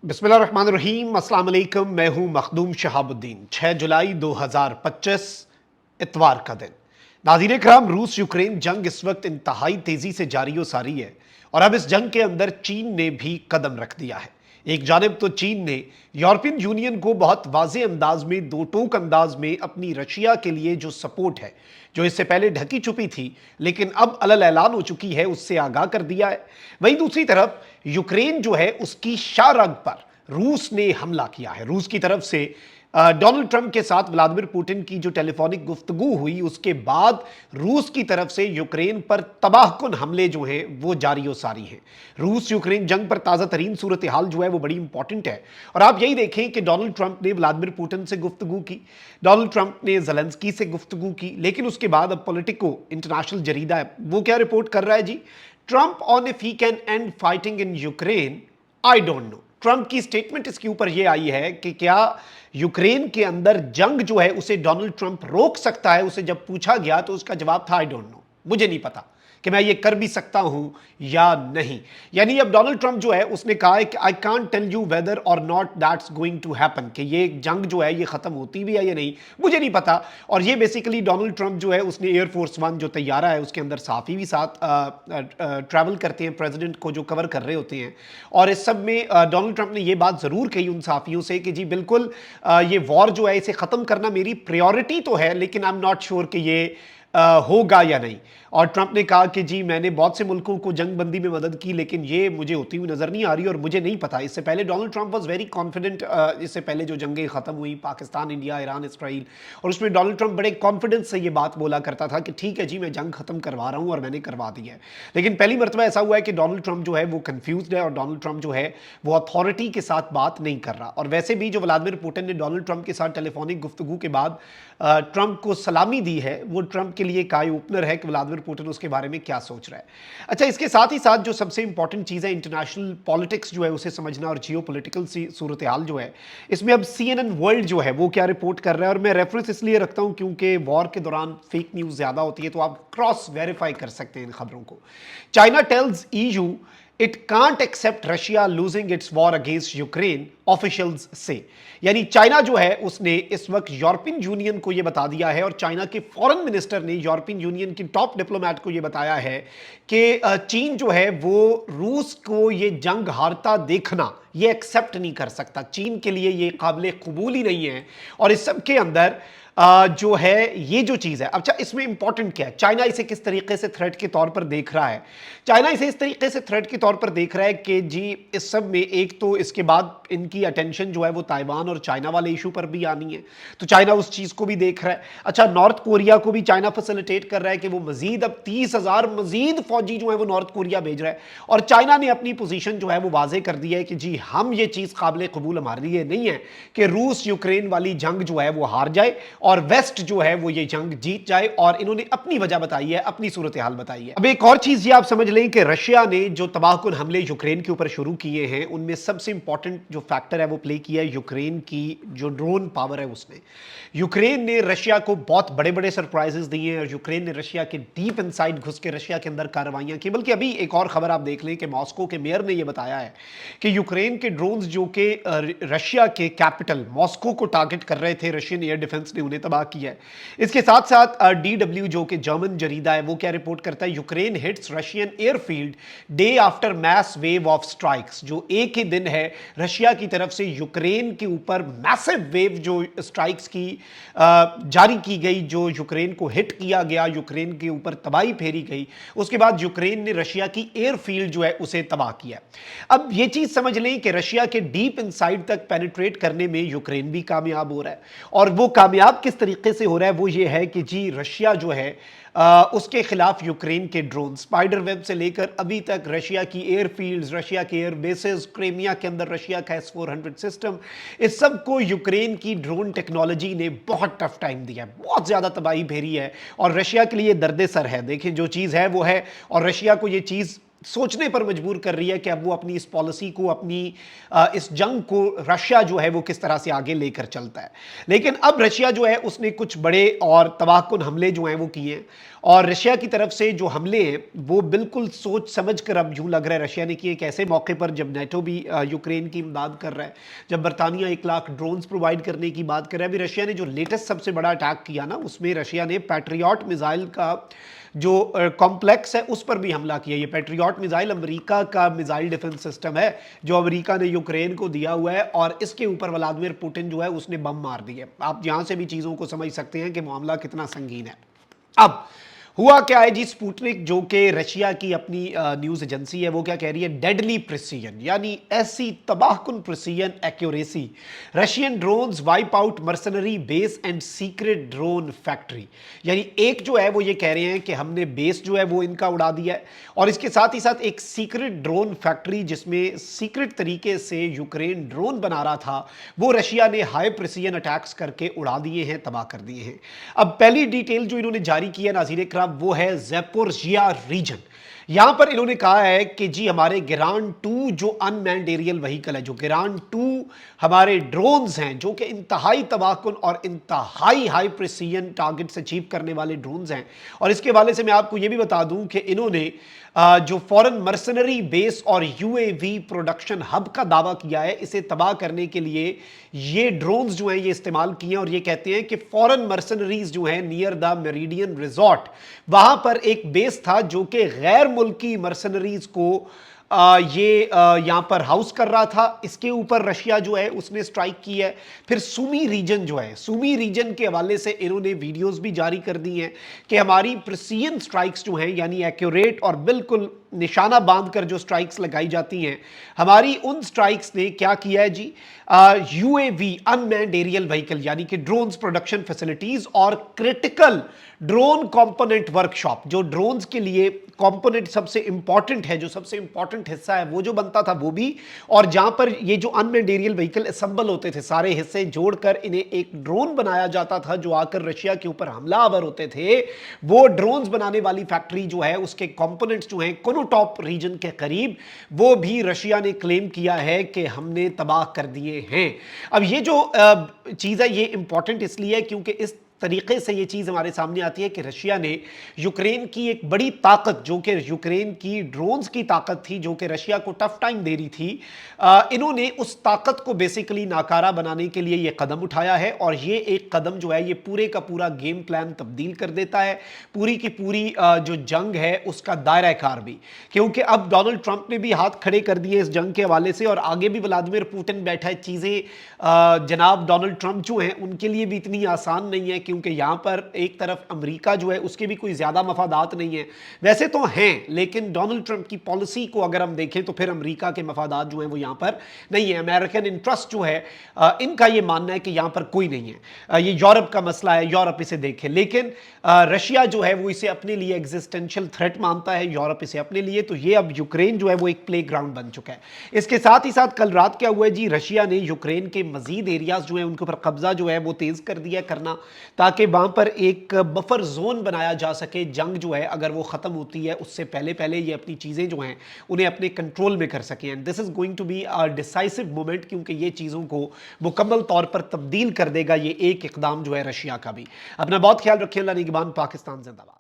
बिस्मिल्लाहिर्रहमानिर्रहीम। अस्सलाम वालेकुम। मैं हूं मखदूम शहाबुद्दीन। 6 जुलाई 2025 इतवार का दिन। नाज़रीन कराम, रूस यूक्रेन जंग इस वक्त इंतहाई तेजी से जारी व सारी है और अब इस जंग के अंदर चीन ने भी कदम रख दिया है। एक जानिब तो चीन ने यूरोपियन यूनियन को बहुत वाज़े अंदाज में, दो टोक अंदाज में अपनी रशिया के लिए जो सपोर्ट है, जो इससे पहले ढकी छुपी थी लेकिन अब अलल ऐलान हो चुकी है, उससे आगाह कर दिया है। वहीं दूसरी तरफ यूक्रेन जो है उसकी शाहरग पर रूस ने हमला किया है। रूस की तरफ से डोनाल्ड ट्रंप के साथ व्लादिमीर पुतिन की जो टेलीफोनिक गुफ्तगू हुई, उसके बाद रूस की तरफ से यूक्रेन पर तबाहकुन हमले जो हैं वो जारी व सारी हैं। रूस यूक्रेन जंग पर ताज़ा तरीन सूरत हाल जो है वो बड़ी इंपॉर्टेंट है और आप यही देखें कि डोनाल्ड ट्रंप ने व्लादिमीर पुतिन से गुफ्तगू की, डोनाल्ड ट्रंप ने ज़ेलेंस्की से गुफ्तगू की, लेकिन उसके बाद अब पॉलिटिको इंटरनेशनल जरीदा है वो क्या रिपोर्ट कर रहा है जी, Trump on if he can end fighting in Ukraine, I don't know. Trump की स्टेटमेंट इसके ऊपर यह आई है कि क्या यूक्रेन के अंदर जंग जो है उसे डोनाल्ड ट्रंप रोक सकता है। उसे जब पूछा गया तो उसका जवाब था आई डोंट नो, मुझे नहीं पता कि मैं ये कर भी सकता हूं या नहीं। यानी अब डोनाल्ड ट्रंप जो है उसने कहा है कि I can't tell you whether or not that's going to happen, कि ये जंग जो है ये खत्म होती भी है या नहीं, मुझे नहीं पता। और ये बेसिकली डोनाल्ड ट्रंप जो है उसने एयरफोर्स वन जो तैयारा है उसके अंदर साफी भी साथ ट्रैवल करते हैं, प्रेसिडेंट को जो कवर कर रहे होते हैं। और इस सब में डोनाल्ड ट्रंप ने ये बात जरूर कही उन साफियों से कि जी बिल्कुल ये वॉर जो है इसे खत्म करना मेरी प्रायोरिटी तो है, लेकिन आई एम नॉट श्योर कि ये होगा या नहीं। और ट्रंप ने कहा कि जी मैंने बहुत से मुल्कों को जंग बंदी में मदद की लेकिन ये मुझे होती हुई नजर नहीं आ रही और मुझे नहीं पता। इससे पहले Donald Trump was very confident, इससे पहले जो जंगें खत्म हुई पाकिस्तान, इंडिया, ईरान, इसराइल, और उसमें डोनाल्ड ट्रंप बड़े कॉन्फिडेंस से ये बात बोला करता था कि ठीक है जी मैं जंग खत्म करवा रहा हूं और मैंने करवा दी है। लेकिन पहली मरतबा ऐसा हुआ है कि डोनाल्ड ट्रंप जो है वो कंफ्यूज्ड है और डोनाल्ड ट्रंप जो है वो अथॉरिटी के साथ बात नहीं कर रहा। और वैसे भी जो व्लादिमीर पुतिन ने डोनाल्ड ट्रंप के साथ टेलीफोनिक गुफ्तगू के बाद ट्रंप को सलामी दी है, वो ट्रंप के लिए काय ओपनर है कि व्लादिमीर पुतिन उसके बारे में क्या सोच रहा है। अच्छा, इसके साथ ही साथ जो सबसे इंपॉर्टेंट चीज़ है इंटरनेशनल पॉलिटिक्स जो है उसे समझना और जियो पोलिटिकल सूरत हाल जो है, इसमें अब CNN वर्ल्ड जो है वो क्या रिपोर्ट कर रहा है। और मैं रेफरेंस इसलिए रखता हूं क्योंकि वॉर के दौरान फेक न्यूज़ ज़्यादा होती है तो आप क्रॉस वेरीफाई कर सकते हैं इन खबरों को। China tells EU it can't accept Russia losing its war against Ukraine, officials से। यानी चाइना जो है उसने इस वक्त यूरोपियन यूनियन को यह बता दिया है और चाइना के फॉरेन मिनिस्टर ने यूरोपियन यूनियन की टॉप डिप्लोमेट को यह बताया है कि चीन जो है वो रूस को ये जंग हारता देखना ये एक्सेप्ट नहीं कर सकता। चीन के लिए ये काबिल कबूल ही नहीं है। और इस सब के अंदर जो है ये जो चीज़ है, अच्छा इसमें इंपॉर्टेंट क्या है, चाइना इसे किस तरीके से थ्रेट के तौर पर देख रहा है। चाइना इसे इस तरीके से थ्रेट के तौर पर देख रहा है कि जी इस सब में एक तो इसके बाद इनकी अटेंशन जो है वो ताइवान और चाइना वाले इशू पर भी आनी है, तो चाइना उस चीज़ को भी देख रहा है। अच्छा, नॉर्थ कोरिया को भी चाइना फैसिलिटेट कर रहा है कि वो मजीद अब 30,000 मजीद फौजी जो है वो नॉर्थ कोरिया भेज रहा है। और चाइना ने अपनी पोजीशन जो है वो वाजे कर दी है कि जी हम ये चीज़ काबिल कबूल हमारे लिए नहीं है कि रूस यूक्रेन वाली जंग जो है वो हार जाए और वेस्ट जो है वो ये जंग जीत जाए। और इन्होंने अपनी वजह बताई है, अपनी सूरत हाल बताई है। अब एक और चीज ये आप समझ लें कि रशिया ने जो तबाहकुन हमले यूक्रेन के ऊपर शुरू किए हैं उनमें सबसे इंपॉर्टेंट जो फैक्टर है वो प्ले किया है यूक्रेन की जो ड्रोन पावर है उसने। यूक्रेन ने रशिया को बहुत बड़े बड़े सरप्राइजेस दिए हैं और यूक्रेन ने रशिया के डीप इनसाइड घुस के रशिया के अंदर कार्रवाइयां की। बल्कि अभी एक और खबर आप देख लें कि मॉस्को के मेयर ने यह बताया है कि यूक्रेन के ड्रोन्स जो कि रशिया के कैपिटल मॉस्को को टारगेट कर रहे थे, रशियन एयर डिफेंस ने उन्हें तबाह किया है। इसके साथ साथ DW जो कि जर्मन जरीदा है वो क्या रिपोर्ट करता है, Ukraine hits Russian airfield day after mass wave of strikes. जो एक ही दिन है रशिया की तरफ से यूक्रेन के ऊपर मैसिव वेव जो स्ट्राइक्स की जारी की गई, जो यूक्रेन को हिट किया गया, यूक्रेन के ऊपर तबाही फेरी गई, उसके बाद यूक्रेन ने रशिया की एयरफील्ड जो है उसे तबाह किया। अब ये चीज समझ लें कि रशिया के डीप इनसाइड तक पेनिट्रेट करने में यूक्रेन भी कामयाब हो रहा है। और वो कामयाब किस तरीके से हो रहा है वो ये है कि जी रशिया जो है उसके खिलाफ यूक्रेन के ड्रोन स्पाइडर वेब से लेकर अभी तक रशिया की एयरफील्ड्स, रशिया के एयर बेसेस, क्रीमिया के अंदर रशिया का S-400 सिस्टम, इस सब को यूक्रेन की ड्रोन टेक्नोलॉजी ने बहुत टफ टाइम दिया है, बहुत ज़्यादा तबाही फेरी है और रशिया के लिए दर्द सर है। देखिए जो चीज़ है वो है और रशिया को ये चीज़ सोचने पर मजबूर कर रही है कि अब वो अपनी इस पॉलिसी को, अपनी इस जंग को रशिया जो है वो किस तरह से आगे लेकर चलता है। लेकिन अब रशिया जो है उसने कुछ बड़े और तबाहकुन हमले जो हैं वो किए हैं, और रशिया की तरफ से जो हमले हैं वो बिल्कुल सोच समझ कर अब यूं लग रहा है रशिया ने किए। एक ऐसे मौके पर जब नेटो भी यूक्रेन की इमदाद कर रहा है, जब बरतानिया 1 लाख ड्रोन्स प्रोवाइड करने की बात कर रहा है। अभी रशिया ने जो लेटेस्ट सबसे बड़ा अटैक किया ना, उसमें रशिया ने पैट्रियट मिसाइल का जो कॉम्प्लेक्स है उस पर भी हमला किया। ये पैट्रियट मिसाइल अमेरिका का मिसाइल डिफेंस सिस्टम है जो अमेरिका ने यूक्रेन को दिया हुआ है, और इसके ऊपर व्लादिमीर पुतिन जो है उसने बम मार दिए। आप यहां से भी चीजों को समझ सकते हैं कि मामला कितना संगीन है। अब हुआ क्या है जी, स्पुतनिक जो कि रशिया की अपनी न्यूज एजेंसी है, वो क्या कह रही है, डेडली प्रिसीजन, यानी ऐसी तबाहकुन precision accuracy, Russian drones wipe out mercenary base and secret drone factory. यानी एक जो है वो ये कह रहे हैं कि हमने बेस जो है वो इनका उड़ा दिया है, और इसके साथ ही साथ एक सीक्रेट ड्रोन फैक्ट्री जिसमें सीक्रेट तरीके से यूक्रेन ड्रोन बना रहा था, वो रशिया ने हाई प्रिसीजन अटैक्स करके उड़ा दिए हैं, तबाह कर दिए हैं। अब पहली डिटेल जो इन्होंने जारी की है नाज़रीन इकराम, वो है ज़ैपोरिज़िया रीजन। यहां पर इन्होंने कहा है कि जी हमारे गिरान 2 जो अनमैन्ड एरियल व्हीकल है, जो गिरान 2 हमारे ड्रोन्स हैं, जो कि इंतहाई तबाहकुन और इंतहाई हाई प्रिसीजन टारगेट से अचीव करने वाले ड्रोन्स हैं। और इसके हवाले से मैं आपको यह भी बता दूं कि इन्होंने जो फॉरेन मर्सनरी बेस और यूएवी प्रोडक्शन हब का दावा किया है, इसे तबाह करने के लिए ये ड्रोन्स जो हैं ये इस्तेमाल किए हैं। और ये कहते हैं कि फॉरेन मर्सनरीज जो हैं नियर द मेरिडियन रिजॉर्ट, वहां पर एक बेस था जो कि गैर मुल्की मर्सनरीज को ये यहां पर हाउस कर रहा था। इसके ऊपर रशिया जो है उसने स्ट्राइक की है। फिर सुमी रीजन जो है, सुमी रीजन के हवाले से इन्होंने वीडियोस भी जारी कर दी हैं कि हमारी प्रिसीजन स्ट्राइक्स जो हैं, यानी एक्यूरेट और बिल्कुल निशाना बांधकर जो स्ट्राइक्स लगाई जाती हैं, हमारी उन स्ट्राइक्स ने क्या किया है जी, यूएवी अनमैन्ड एरियल व्हीकल यानी कि ड्रोन्स प्रोडक्शन फैसिलिटीज और क्रिटिकल ड्रोन कंपोनेंट वर्कशॉप, जो ड्रोन्स के लिए कंपोनेंट सबसे इंपॉर्टेंट है, जो सबसे इंपॉर्टेंट हिस्सा है वो जो बनता था वो भी, और जहां पर ये जो अनमैन्ड एरियल व्हीकल असेंबल होते थे, सारे हिस्से जोड़कर इन्हें एक ड्रोन बनाया जाता था जो आकर रशिया के ऊपर हमलावर होते थे। वो ड्रोन्स बनाने वाली फैक्ट्री जो है उसके कंपोनेंट्स जो हैं कोनोटॉप रीजन के करीब, वो भी रशिया ने क्लेम किया है कि हमने तबाह कर दिए हैं। अब ये जो चीज है ये इंपॉर्टेंट इसलिए है क्योंकि इस तरीके से ये चीज हमारे सामने आती है कि रशिया ने यूक्रेन की एक बड़ी ताकत, जो कि यूक्रेन की ड्रोन्स की ताकत थी, जो कि रशिया को टफ टाइम दे रही थी, इन्होंने उस ताकत को बेसिकली नाकारा बनाने के लिए ये कदम उठाया है। और ये एक कदम जो है ये पूरे का पूरा गेम प्लान तब्दील कर देता है, पूरी की पूरी जो जंग है उसका दायरा कार भी, क्योंकि अब डोनाल्ड ट्रंप ने भी हाथ खड़े कर दिए इस जंग के हवाले से, और आगे भी व्लादिमीर पुतिन बैठा है। चीजें जनाब डोनाल्ड ट्रंप जो हैं उनके लिए भी इतनी आसान नहीं है, क्योंकि यहां पर एक तरफ अमेरिका जो है उसके भी कोई ज्यादा मफादात नहीं है, वैसे तो हैं, लेकिन डोनाल्ड ट्रंप की पॉलिसी को अगर हम देखें तो फिर अमेरिका के मफादात जो हैं वो यहां पर नहीं है। अमेरिकन इंटरेस्ट जो है इनका ये मानना है कि यहां पर कोई नहीं है। ये यूरोप का मसला है, यूरोप इसे देखे, लेकिन रशिया जो है वो इसे अपने लिए एग्जिस्टेंशियल थ्रेट मानता है, यूरोप इसे अपने लिए। तो ये अब यूक्रेन जो है वो एक प्ले ग्राउंड बन चुका है। इसके साथ ही साथ कल रात क्या हुआ है जी, रशिया ने यूक्रेन के मजीद एरियाज जो है उनके ऊपर कब्जा जो है वो तेज कर दिया करना, ताकि वहां पर एक बफर जोन बनाया जा सके। जंग जो है अगर वो खत्म होती है उससे पहले पहले ये अपनी चीजें जो हैं उन्हें अपने कंट्रोल में कर सकें। And this is going to be a decisive moment, क्योंकि ये चीजों को मुकम्मल तौर पर तब्दील कर देगा ये एक इकदाम जो है रशिया का भी। अपना बहुत ख्याल रखें। अल्लाह निगहबान। पाकिस्तान जिंदाबाद।